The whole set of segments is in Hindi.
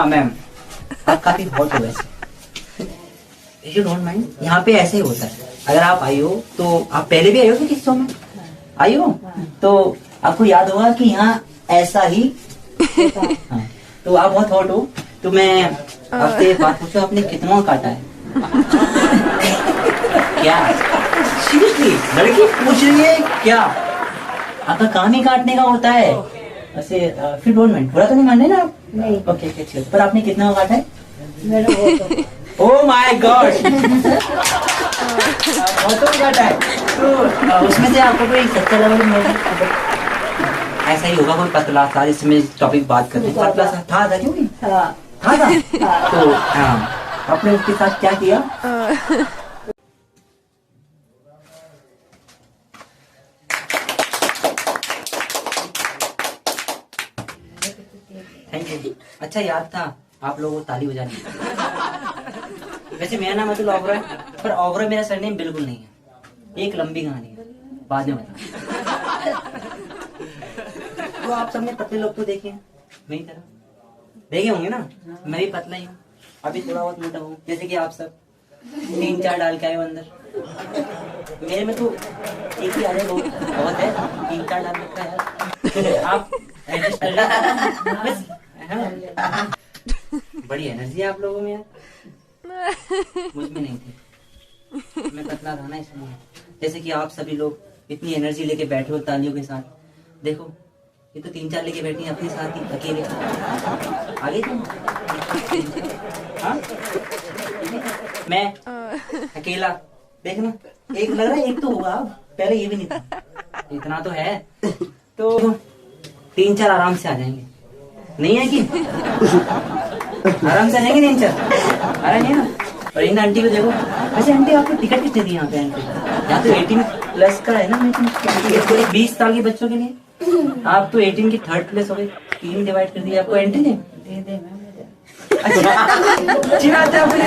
हाँ मैम, आप काफी हॉट हो वैसे। यू डोंट माइंड, यहाँ पे ऐसे ही होता है। अगर आप आई हो तो आप पहले भी आई हो किस शो में आई हो, तो आपको याद होगा कि यहाँ ऐसा ही हाँ, तो आप बहुत हॉट हो। तो मैं आपसे एक बात पूछूं, आपने कितना काटा है? क्या सीरियसली लड़की पूछ रही है क्या? आपका काम ही काटने का होता है वैसे। फिर डोंट माइंड, बुरा तो नहीं मान रहे ना आप? नहीं। ओके ओके, पर आपने कितना काटा है? मेरा वो ओह माय गॉड, बहुत काटा है। तो उसमें से आपको कोई सच्चा लगा नहीं? ऐसा ही होगा कोई पतला सा, जिसमें टॉपिक बात करते हैं। पतला सा था क्यों नहीं था। तो हाँ, आपने उसके साथ क्या किया? Thank you. अच्छा याद था आप लोगों को ताली बजानी। वैसे मेरा नाम अतुल ओबरॉय है, पर ओबरॉय मेरा सरनेम बिल्कुल नहीं है। एक लंबी कहानी है, बाद में बता। तो आप सबने पतले लोग तो देखे हैं, मेरी तरह देखे होंगे ना। मैं भी पतला ही हूँ, अभी थोड़ा बहुत मोटा हूँ, जैसे कि आप सब 3-4 डाल के आए हो अंदर। मेरे में तो एक ही आ जाए बहुत है, 3-4 डाल रखा है यार। आप एडजस्ट कर लो बस। हाँ। बड़ी एनर्जी है आप लोगों में यार, मुझ में नहीं थी। मैं पतला था ना इसलिए। जैसे कि आप सभी लोग इतनी एनर्जी लेके बैठे हो तालियों के साथ। देखो ये तो 3-4 लेके बैठी है अपने साथ ही अकेले। आगे तुम हाँ? मैं अकेला देखना, एक लग रहा है, एक तो होगा। अब पहले ये भी नहीं था, इतना तो है। तो 3-4 आराम से आ जाएंगे, नहीं है कि आराम से आ जाएंगे 3-4 आ रहे हैं ना। और इन आंटी को देखो, वैसे आंटी आपको टिकट कितने दी यहाँ पे? आंटी यहाँ तो 18+ का है ना, 20 साल के बच्चों के लिए। आप तो 18 की 3rd प्लेस हो गई, 3 डिवाइड कर दिया। आपको एंट्री दे अच्छा अच्छी बात है आपने।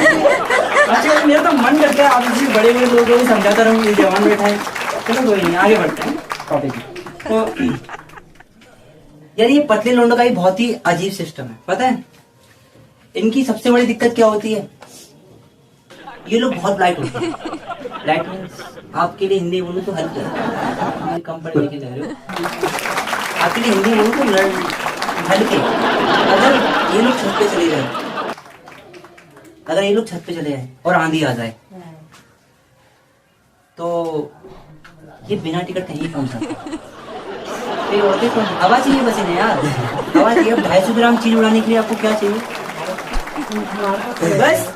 अच्छा मेरा तो मन करता है आप इसी बड़े बड़े लोगों को समझाता रहूं, ये जवान बैठा है। चलो कोई नहीं, आगे बढ़ते हैं टॉपिक। तो यार ये पतले लोगों का ही बहुत ही अजीब सिस्टम है, पता है? इनकी सबसे बड़ी दिक्कत क्या होती है? ये लोग बहुत लाइट होते हैं। लाइट मीन्स आपके लिए हिंदी बोलूं तो हल्के, कम पढ़े लिखे जा रहे हो। आपके लिए हिंदी बोलूं तो हल्के। अगर ये लोग छत पे चले जाए, अगर ये लोग छत पे चले जाए और आंधी आ जाए, तो ये बिना टिकट कहीं पहुंच सकता। फिर औरतें तो हवा चाहिए बस इन्हें यार, हवा चाहिए। 250 ग्राम चीज उड़ाने के लिए आपको क्या चाहिए? बस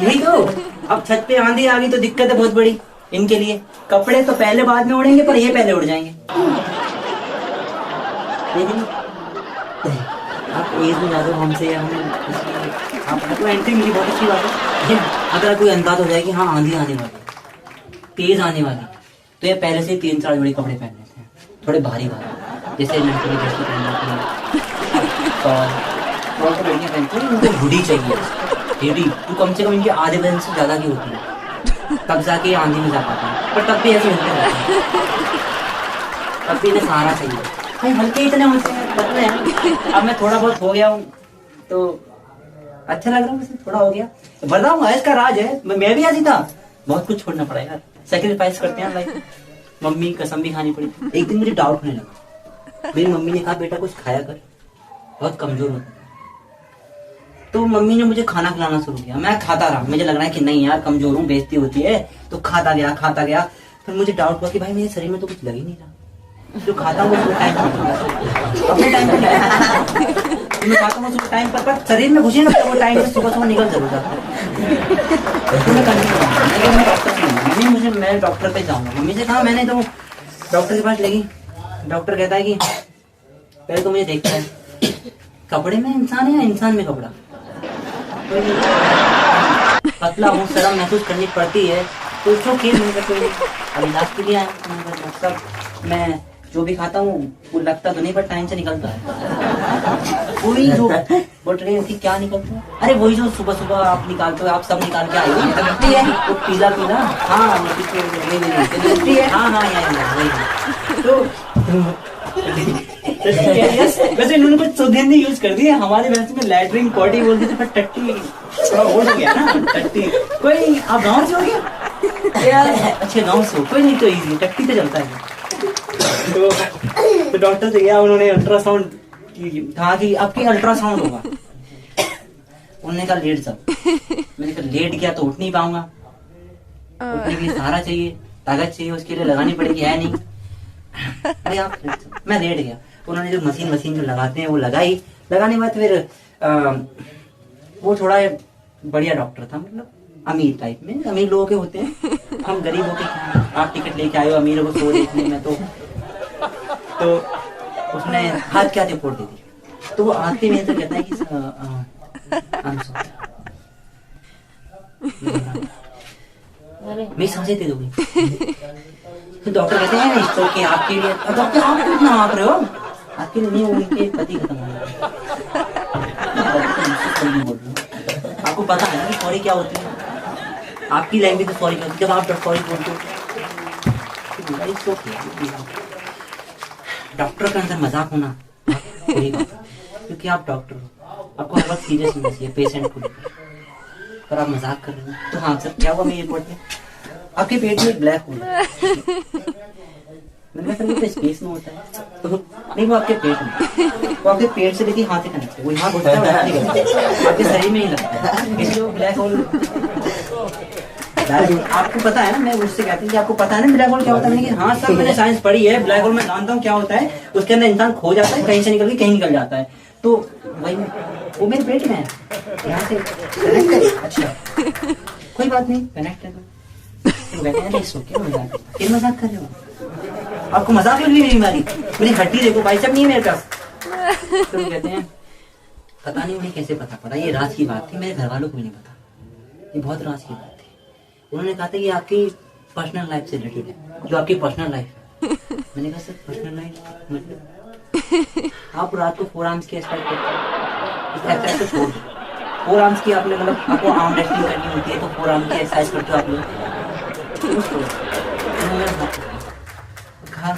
यही तो। अब छत पे आंधी आ गई तो दिक्कत है बहुत बड़ी इनके लिए। कपड़े तो पहले बाद में उड़ेंगे, पर ये पहले उड़ जाएंगे। लेकिन आप एज में ज्यादा हमसे, आपको एंट्री मिली, बहुत अच्छी बात है। अगर कोई अंदाज हो जाए कि हाँ आंधी आने वाली, तेज आने वाली, तो ये पहले से 3-4 जोड़ी कपड़े पहन लेते हैं, थोड़े भारी भारी, जैसे लड़की की ड्रेस पहनते हैं। और तो लड़कियां पहनती हैं, उनको हुडी चाहिए, हुडी तो कम से कम इनके आधे वजन से ज्यादा की होती है, तब जाके आंधी में जा पाता है। पर तब भी ऐसे होते रहते हैं, तब भी इन्हें सहारा चाहिए। नहीं हल्के इतने होते हैं, पतले हैं। अब मैं थोड़ा बहुत हो गया हूँ तो अच्छा लग रहा है, वैसे थोड़ा हो गया। बताऊँ इसका राज है, मैं भी ऐसी था। बहुत कुछ छोड़ना पड़ा यार, सेक्रीफाइस करते हैं लाइफ। मम्मी कसम भी खानी पड़ी। एक दिन मुझे डाउट होने लगा, मेरी मम्मी ने कहा बेटा कुछ खाया कर, बहुत कमजोर होता है। तो मम्मी ने मुझे खाना खिलाना शुरू किया, मैं खाता रहा। मुझे लग रहा है कि नहीं यार कमजोर हूँ, बेइज्जती होती है, तो खाता गया। फिर मुझे डाउट हुआ कि भाई मेरे शरीर में तो कुछ लग ही नहीं रहा। जो खाता हूँ वो टाइम अपने टाइम पर मैं खाता हूँ उसको टाइम पर शरीर में घुसे ना, वो टाइम से सुबह निकल जरूर जाता है। मैं डॉक्टर पे जाऊंगा। मम्मी से कहा मैंने, तो डॉक्टर के पास लगी। डॉक्टर कहता है कि पहले तो मुझे देखता है कपड़े में इंसान है या इंसान में कपड़ा। पतला हूँ, शर्म महसूस करनी पड़ती है, तो उसको अब इलाज के लिए आया। मैं जो भी खाता हूँ वो लगता तो नहीं, पर टाइम से निकलता है। वही जो बोल रहे हैं कि क्या निकलता है? अरे वही जो सुबह सुबह आप निकालते हो, आप सब निकाल के आए हो, मिट्टी है वो पीला पीला। हाँ मिट्टी है, हाँ वही। तो वैसे इन्होंने कुछ शुद्ध हिंदी यूज कर दी है, हमारे वैसे में लैटरिन पॉटी बोलते थे, पर टट्टी थोड़ा ओल्ड हो गया ना, टट्टी। कोई आप गाँव से हो गया यार? अच्छा गाँव से हो, कोई नहीं तो इजी, टट्टी तो चलता है। तो डॉक्टर से गया, उन्होंने अल्ट्रासाउंड कहा कि आपकी अल्ट्रासाउंड होगा। उन्होंने कहा लेट जाओ। मैंने कहा लेट गया तो उठ नहीं पाऊंगा, उठने के लिए सहारा चाहिए, ताकत चाहिए, उसके लिए लगानी पड़ेगी, है नहीं। अरे आप मैं लेट गया। उन्होंने जो मशीन जो लगाते हैं वो लगाई। लगाने के बाद फिर वो थोड़ा बढ़िया डॉक्टर था, मतलब अमीर टाइप में, अमीर लोगों के होते हैं, हम गरीबों के। आप टिकट लेके आए हो अमीरों को शो देखने में, तो उसने हाथ क्या रिपोर्ट दे दी। तो वो आते में तो कहता है कि मेरी सांसें दे दोगी। तो डॉक्टर कहते हैं इसको कि आपके लिए, डॉक्टर आप क्यों इतना आप रहे हो, आपके लिए नहीं, उनके पति खत्म हो गए। आपको पता है ना कि सॉरी क्या होती है, आपकी लैंग्वेज में सॉरी क्या होती है, जब आप सॉरी बोलते हो। डॉक्टर के अंदर मजाक होना कोई बात, क्योंकि आप डॉक्टर हो, आपको हर वक्त सीरियस होना चाहिए पेशेंट को लेकर, पर आप मजाक कर रहे हो। तो हाँ सर क्या हुआ मेरी रिपोर्ट में, आपके पेट में एक ब्लैक होल है। मैंने कहा तो स्पेस में होता है, तो नहीं वो आपके पेट में, वो आपके पेट से लेके हाथ से कनेक्ट है, वो यहाँ घुसता है, आपके शरीर में ही लगता है, इसलिए वो ब्लैक होल। आपको पता है ना, मैं उससे कहती हूँ कि आपको पता है ना ब्लैक होल क्या होता है। मैंने हाँ सर मैंने साइंस पढ़ी है, ब्लैक होल मैं जानता हूँ क्या होता है, उसके अंदर इंसान खो जाता है, कहीं से निकल के कहीं निकल जाता है। तो वही वो मेरे पेट में है, यहाँ से कनेक्ट है। अच्छा कोई बात नहीं, कनेक्ट है तो मजाक कर रहे हो, आपको मजाक लग रही है बीमारी, मेरी हड्डी देखो बाइसेप नहीं है मेरे पास। तो कहते हैं पता नहीं उन्हें कैसे पता पड़ा, ये राज की बात थी, मेरे घर वालों को भी नहीं पता, ये बहुत राज की बात थी। उन्होंने कहा था कि आपकी पर्सनल लाइफ से रिलेटेड है, जो आपकी पर्सनल लाइफ है। मैंने कहा सर पर्सनल लाइफ मतलब आप रात को 4 आर्म्स की एक्सरसाइज करते हो, तो छोड़ दो 4 आर्म्स की, आपने मतलब आपको आर्म रेस्लिंग करनी होती है तो 4 आर्म की एक्सरसाइज करते हो आप लोग। कहा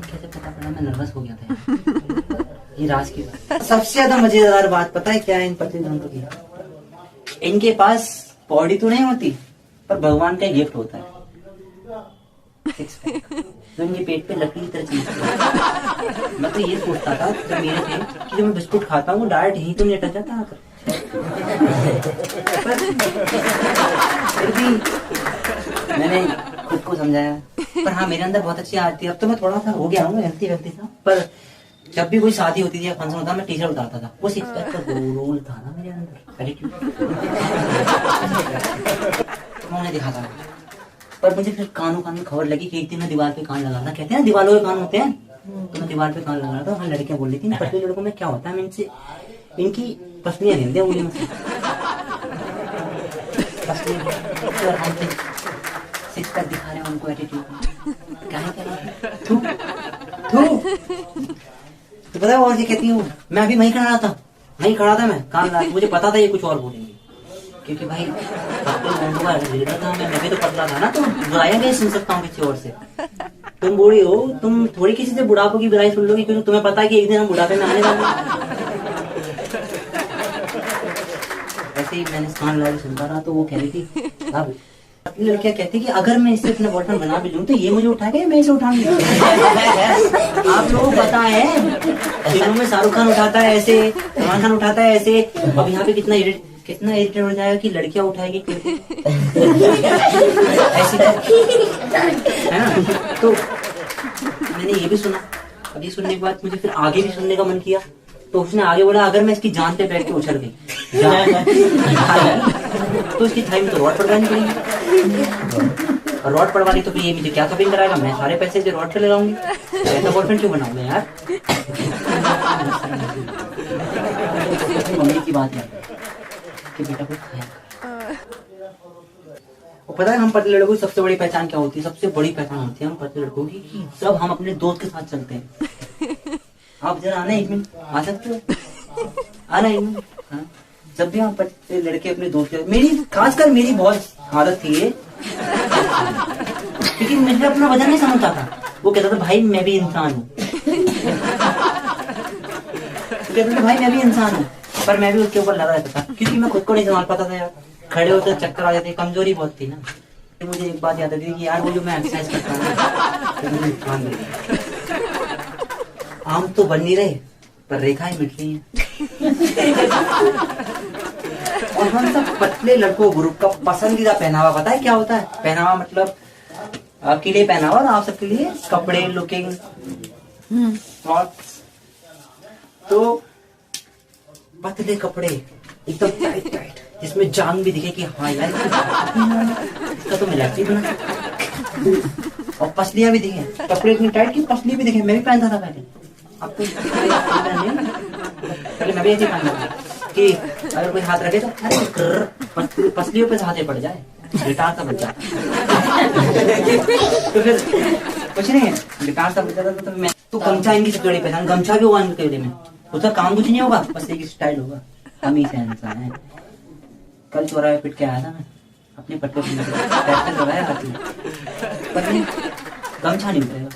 कैसे पता पड़ा, मैं नर्वस हो गया था। ये राज की बात। सबसे ज्यादा मजेदार बात पता है क्या है इन प्रतिद्वंद्वियों की, इनके पास बॉडी तो नहीं होती, पर भगवान का गिफ्ट होता है, जो इनके पेट पे लकड़ी की तरह चीज। मैं तो ये सोचता था जब मेरे थे कि जब मैं बिस्कुट खाता हूँ डायरेक्ट यहीं तो नहीं अटक जाता आकर, फिर भी मैंने खुद को समझाया। पर हाँ मेरे अंदर बहुत अच्छी आती है, अब तो मैं थोड़ा सा हो गया हूँ हेल्थी व्यक्ति था, पर जब भी कोई शादी होती थी या फंक्शन होता मैं टी शर्ट उतारता था, वो 6 पैक का रोल था ना मेरे अंदर, मैं उन्हें दिखाता था। पर मुझे फिर कानों में खबर लगी कि एक दिन मैं दीवार पे कान लगाना, कहते हैं दीवारों के कान होते हैं, तो मैं दीवार पे कान लगा रहा था। वहाँ लड़कियां बोल रही थी पतले लड़कों में क्या होता है, इनसे इनकी पसलियां हिलते हैं उंगली में से, हम 6 पैक दिखा रहे हैं उनको एटीट्यूड, क्या है तो पता है और ये कहती हूँ, मैं अभी वहीं खड़ा था मैं कान लगा, मुझे पता था ये कुछ और बोलेंगे, क्योंकि भाई लीडर था मैं भी तो पतला था ना, तो बुराइयां नहीं सुन सकता हूँ किसी और से। तुम बूढ़ी हो, तुम थोड़ी किसी से बुढ़ापे की बुराई सुन लोगी, क्योंकि तुम्हें पता है कि एक दिन हम बुढ़ापे में आने वाले हैं। ऐसे ही मैंने कान लगा सुनता रहा, तो वो कह रही थी अब लड़कियां कहती कि अगर मैं इससे अपना बॉयफ्रेंड बना भी लूं तो ये मुझे उठाएगा, मैं इसे उठाऊंगी। आप लोगों को पता है फिल्मों में शाहरुख खान उठाता है ऐसे, सलमान खान उठाता है ऐसे, अब यहाँ पे कितना इरिटेट हो जाएगा कि लड़कियां उठाएगी ऐसी है ना। तो मैंने ये भी सुना, अब ये सुनने के बाद मुझे फिर आगे भी सुनने का मन किया, तो उसने आगे बोला अगर मैं इसकी जान पे बैठ के उछल गई तो इसकी थाई में तो रॉड पड़वानी पड़ेगी, और रॉड पड़वानी तो फिर ये मुझे क्या कपिंग कराएगा, मैं सारे पैसे जो रॉड पे लगाऊंगी, ऐसा बॉयफ्रेंड क्यों बनाऊं मैं यार। मम्मी की बात है कि बेटा को खाया। और पता है हम पतले लड़कों की सबसे बड़ी पहचान क्या होती है, सबसे बड़ी पहचान होती है हम पतले लड़कों की कि जब हम अपने दोस्त के साथ चलते हैं। आप जरा आना 1 मिनट, आ सकते हो, आना 1 मिनट। हाँ जब भी हम लड़के अपने दोस्त मेरी खासकर मेरी बहुत आदत थी ये, क्योंकि मुझे अपना वजन नहीं समझता था। वो कहता था भाई मैं भी इंसान हूँ, कहता था भाई मैं भी इंसान हूँ, पर मैं भी उसके ऊपर लगा रहता था क्योंकि मैं खुद को नहीं संभाल पाता था यार। खड़े होते चक्कर आ जाते, कमजोरी बहुत थी ना। मुझे एक बात याद आती थी कि यार वो जो मैं एक्सरसाइज करता हूँ तो मुझे नुकसान दे रही है। आम तो बन नहीं रहे पर रेखाएं मिट रही हैं। और हम सब पतले लड़कों ग्रुप का पसंदीदा पहनावा पता है क्या होता है? पहनावा मतलब आपके लिए पहनावा और आप सबके लिए कपड़े, लुकिंग, तो पतले कपड़े एकदम टाइट टाइट, जिसमें जान भी दिखे कि हाँ यार इसका तो मैं बना, और पसलियां भी दिखे, कपड़े इतनी टाइट की पसली भी दिखे। मैं भी पहनता था पहले, अब तो पहले मैं भी ऐसे पहनता था कि अगर कोई हाथ रखे तो पसलियों पे हाथे पड़ जाए, गिटार सा बच जाता। तो फिर कुछ नहीं है, गिटार सा बच जाता तो मैं तो गमछा इनकी सबसे बड़ी पहचान, गमछा भी होगा इनके लिए में, उसका काम कुछ नहीं होगा, बस एक स्टाइल होगा। हम ही से इंसान है। कल चौराहे पिट के आया था मैं अपने पट्टे लगाया हाथ में, पर नहीं गमछा नहीं उतरेगा।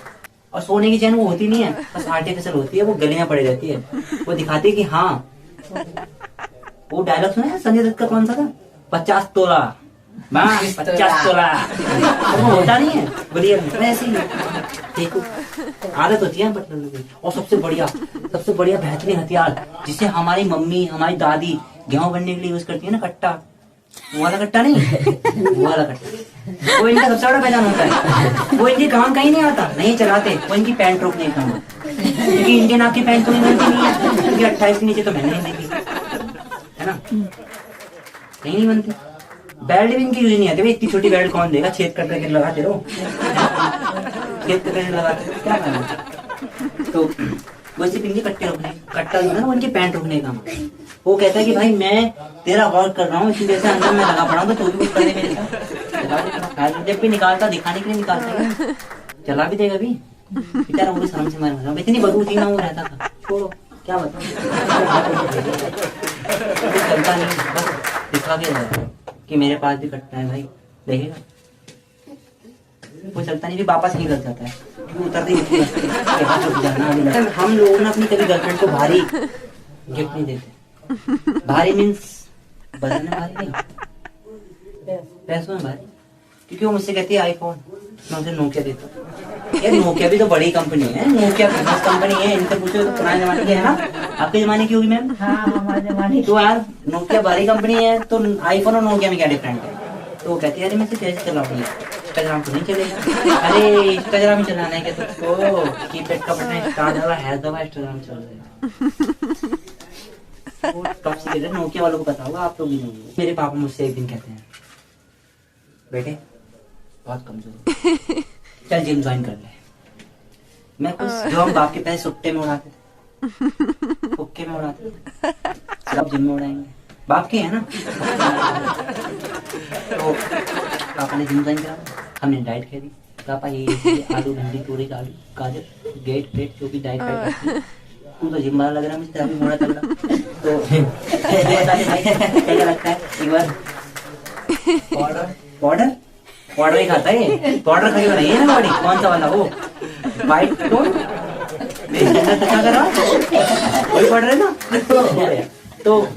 और सोने की चैन वो होती नहीं है, बस आर्टिफिशियल होती है, वो गले में पड़ी रहती है। वो दिखाती है कि हाँ, वो डायलॉग सुना है संजय दत्त का कौन सा था, 50 तोला 50 तोला, वो होता नहीं है बोलिए ऐसे ही। देखो आदत होती है पटना की। और सबसे बढ़िया बेहतरीन हथियार जिसे हमारी मम्मी हमारी दादी गेहूं बनने के लिए यूज करती है ना, कट्टा, वो वाला कट्टा नहीं, वो वाला कट्टा, वो इनका सबसे बड़ा पहचान होता है। वो इनके काम कहीं नहीं आता, नहीं चलाते, वो इनकी पैंट रोकने का काम, क्योंकि इंडियन आपकी पैंट तो बनती नहीं है, क्योंकि 28 के नीचे तो मैंने नहीं देखी है ना, कहीं नहीं बनती। बेल्ट भी इनकी यूज नहीं आती, इतनी छोटी बेल्ट कौन देगा, छेद करके लगाते रहो, छेद करके लगाते रहो, क्या करना। तो वो सिर्फ इनके कट्टा जो है ना, वो इनकी पैंट रोकने का। वो कहता है कि भाई मैं तेरा वर्क कर रहा हूँ, इसी वजह से अंदर में लगा पड़ा हूँ, तो तू भी कुछ करे मेरे साथ। जब भी निकालता, दिखाने के लिए निकालता है, चला भी देगा भी बेचारा, वो भी शर्म से मर रहा हूँ, इतनी बदबू थी ना वो रहता था। छोड़ो क्या बताऊँ, चलता नहीं, बस दिखा के रहता कि मेरे पास भी कट्टा है भाई, देखेगा। वो चलता नहीं, भी वापस निकल जाता है, उतरते ही हम लोग ना अपनी कभी गर्लफ्रेंड को भारी गिफ्ट नहीं देते। भारी मीन्स वजन में भारी नहीं, पैसों में भारी, क्योंकि वो मुझसे कहती है आईफोन, मैं उसे नोकिया देता हूँ। यार नोकिया भी तो बड़ी कंपनी है, नोकिया फेमस कंपनी है, इनसे पूछो तो पुराने जमाने की है ना, आपके जमाने की होगी मैम। हाँ हमारे जमाने तो यार नोकिया बड़ी कंपनी है, तो आईफोन और नोकिया में क्या डिफरेंट है? तो वो कहती है अरे मैं कैसे चलाऊंगी, इंस्टाग्राम तो नहीं चलेगा। अरे इंस्टाग्राम चलाना है क्या तुझको, कीपैड का बटन स्टार्ट वाला है, दबा इंस्टाग्राम चल रहा है। टॉप सीक्रेट नोकिया वालों को पता होगा, आप लोग भी नहीं। मेरे पापा मुझसे एक दिन कहते हैं बेटे बहुत कमजोर, चल जिम ज्वाइन कर ले। मैं कुछ जो हम बाप के पैसे सुट्टे में उड़ाते थे, हुक्के में उड़ाते थे, सब जिम में उड़ाएंगे, बाप के है ना। तो पापा ने जिम ज्वाइन करा, हमने डाइट कह दी, पापा ये आलू भिंडी पूरी आलू गाजर गेट पेट जो भी डाइट फाइट, तू तो जिम वाला लग रहा है मुझे, तेरा भी मोड़ा तगड़ा। तो क्या लगता है एक बार पाउडर ही खाता है, पाउडर खा के बनाई है ना बॉडी, कौन सा वाला, वो वाइट टोन वही पाउडर है ना। तो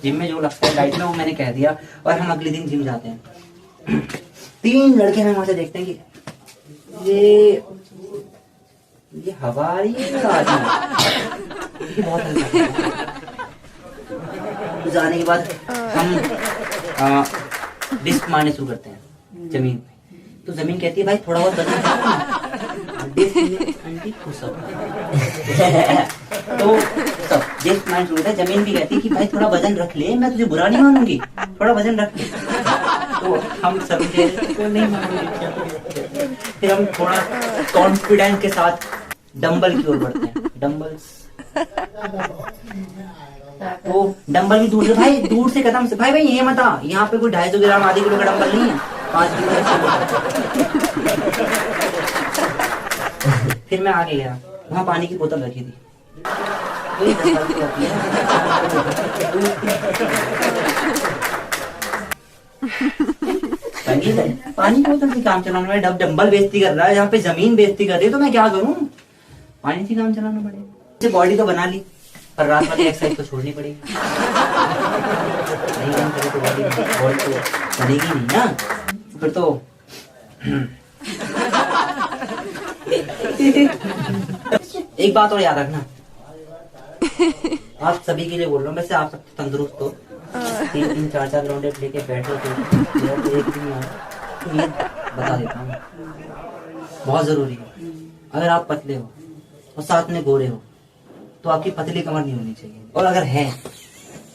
जिम में जो लगता है डाइट में वो मैंने कह दिया, और हम अगले दिन जिम जाते हैं। 3 लड़के हमें वहां से देखते हैं कि ये हवा आ रही है, ये बहुत हल्का। तो जाने के बाद हम डिस्क मारने शुरू करते हैं जमीन पे, तो जमीन कहती है भाई थोड़ा बहुत वजन तो सब डिस्क मारने शुरू करते हैं। जमीन भी कहती है कि भाई थोड़ा वजन रख ले, मैं तुझे बुरा नहीं मानूंगी, थोड़ा वजन रख ले। तो हम सब नहीं मानूंगी। फिर हम थोड़ा कॉन्फिडेंस के साथ डंबल की ओर बढ़ते हैं, डंबल्स। तो डंबल भी दूर से, भाई दूर से कदम से, भाई ये मत आ, यहाँ पे कोई 250 ग्राम आधे किलो का डंबल नहीं है, 5 किलो। फिर मैं आगे गया, वहां पानी की बोतल रखी थी, वही 10 साल की होती है। पानी बोतल से काम चलाना है, डंबल बेइज्जती कर रहा है, यहाँ पे जमीन बेइज्जती कर रही है, तो मैं क्या करूँ? पानी से काम चलाना पड़ेगा। बॉडी तो बना ली, पर रात वाली एक्सरसाइज तो छोड़नी पड़ेगी। नहीं काम करे तो बॉडी तो बनेगी नहीं ना, फिर तो एक बात और याद रखना, आप सभी के लिए बोल रहा हूँ, वैसे आप सब तंदुरुस्त हो, 3-3, 4-4 राउंड लेके बैठे तो एक दिन तो ये बता देता हूँ, बहुत जरूरी है। अगर आप पतले हो और साथ में गोरे हो तो आपकी पतली कमर नहीं होनी चाहिए, और अगर है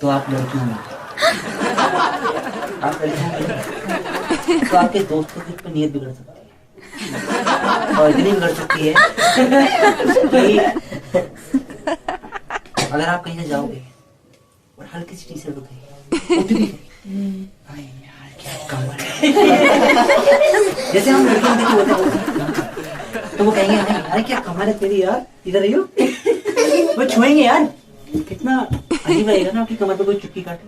तो आप लड़कियों में, आप लड़कियों में तो आपके दोस्तों की पर नीयत बिगड़ सकती है, और इतनी बिगड़ सकती है कि अगर आप कहीं से जाओगे और हल्की सी टी-शर्ट उठेगी, क्या कमर है। जैसे हम लड़कियों देखते होते हैं तो वो कहेंगे अरे क्या कमर है तेरी यार, इधर रही हो, वो छुएंगे यार, कितना अजीब लगेगा ना आपकी कमर पे कोई चुटकी काटे।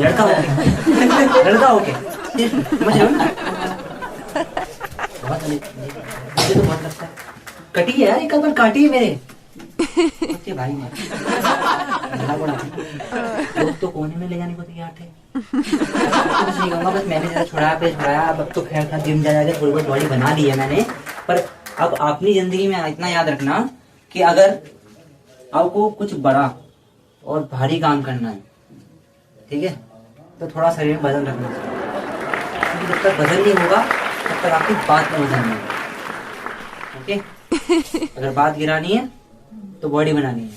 लड़का होके समझ रहे हो ना, बहुत मुझे तो बहुत लगता है, कटी है यार, एक कमर काटी है मेरे भाई ने, लोग तो कोने में ले जाने को तैयार थे। कुछ नहीं कहूँगा, बस मैंने जरा छुड़ाया, अब तो खैर था, जिम जाके थोड़ी बहुत बॉडी बना ली है मैंने, पर अब अपनी जिंदगी में इतना याद रखना कि अगर आपको कुछ बड़ा और भारी काम करना है, ठीक है, तो थोड़ा शरीर में वजन रखना चाहिए, क्योंकि जब तक वजन नहीं होगा तब तक आपकी बात में वजन नहीं होगा। ओके, अगर बात गिरानी है तो बॉडी बनानी है।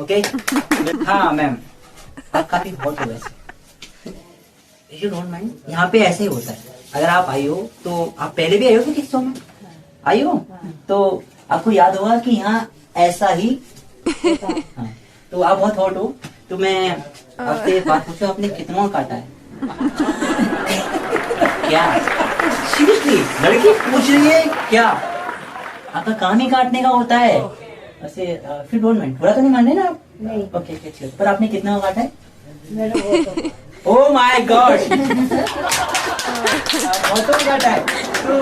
ओके, हाँ मैम, आप काफी हॉट हो वैसे, यू डोंट माइंड, यहाँ पे ऐसे ही होता है। अगर आप आई हो तो आप पहले भी आई हो तो किस शो में आई हो, तो आपको याद होगा कि यहाँ ऐसा ही हाँ, तो आप बहुत हॉट हो, तो मैं आपसे एक बात पूछूं, आपने कितना काटा है? क्या सीरियसली लड़की पूछ रही है क्या? आपका काम ही काटने का होता है वैसे, फिर डोंट माइंड, बुरा तो नहीं मान रहे ना आप? नहीं। ओके चलो, पर आपने कितना काटा है? मेरा वो ओह माय गॉड, बहुत काटा है, तो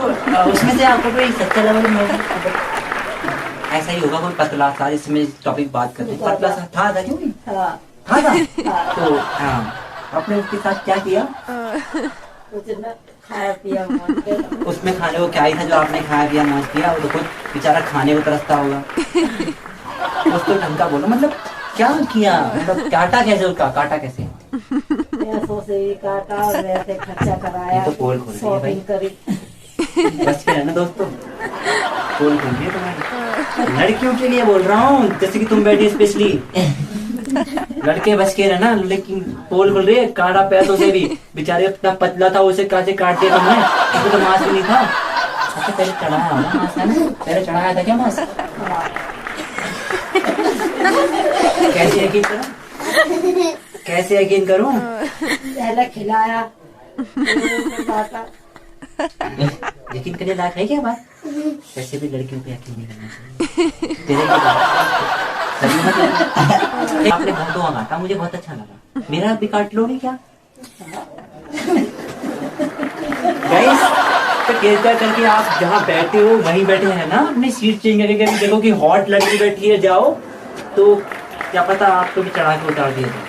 उसमें से आपको कोई 70 लेवल में ऐसा ही होगा, कोई पतला था, इसमें टॉपिक बात कर रहे हैं, पतला सा था क्यों नहीं था, तो हाँ, आपने उसके साथ क्या किया? कुछ न खाया पिया उसमें खाने को क्या ही था जो आपने खाया पिया मौज किया? वो तो खुद बेचारा खाने को तरसता होगा। कुछ तो ढंग का बोलो, मतलब क्या किया, मतलब काटा कैसे, उसका काटा कैसे? पैसों से भी काटा और वैसे खर्चा कराया, तो पोल खोल रही है भाई, शॉपिंग करी। बच के रहना दोस्तों, पोल खोल रही है तुम्हारी, लड़कियों के लिए बोल रहा हूँ, जैसे कि तुम बैठी स्पेशली, लड़के बच के रहना, लेकिन पोल खुल रही है, काटा पैसों से भी, बेचारे इतना पतला था उसे कैसे काट दिया तुमने, उसको तो मांस भी नहीं था। अच्छा पहले चढ़ाया होगा मांस, है ना? पहले चढ़ाया था क्या मांस? कैसे यकीन करूं, कैसे यकीन करूं? पहले खिलाया, यकीन करने लायक है क्या बात? वैसे भी लड़कियों पे यकीन नहीं करना चाहिए, तेरे की बात सही मतलब। आपने बहुत काटा, मुझे बहुत अच्छा लगा, मेरा भी काट लोगे क्या? गाइस, तो कृपया करके आप जहाँ बैठे हो वहीं बैठे हैं ना, अपनी सीट चेंज करके देखो कि हॉट लड़की बैठी है, जाओ तो क्या पता आपको भी चढ़ा के उतार दिया जाए।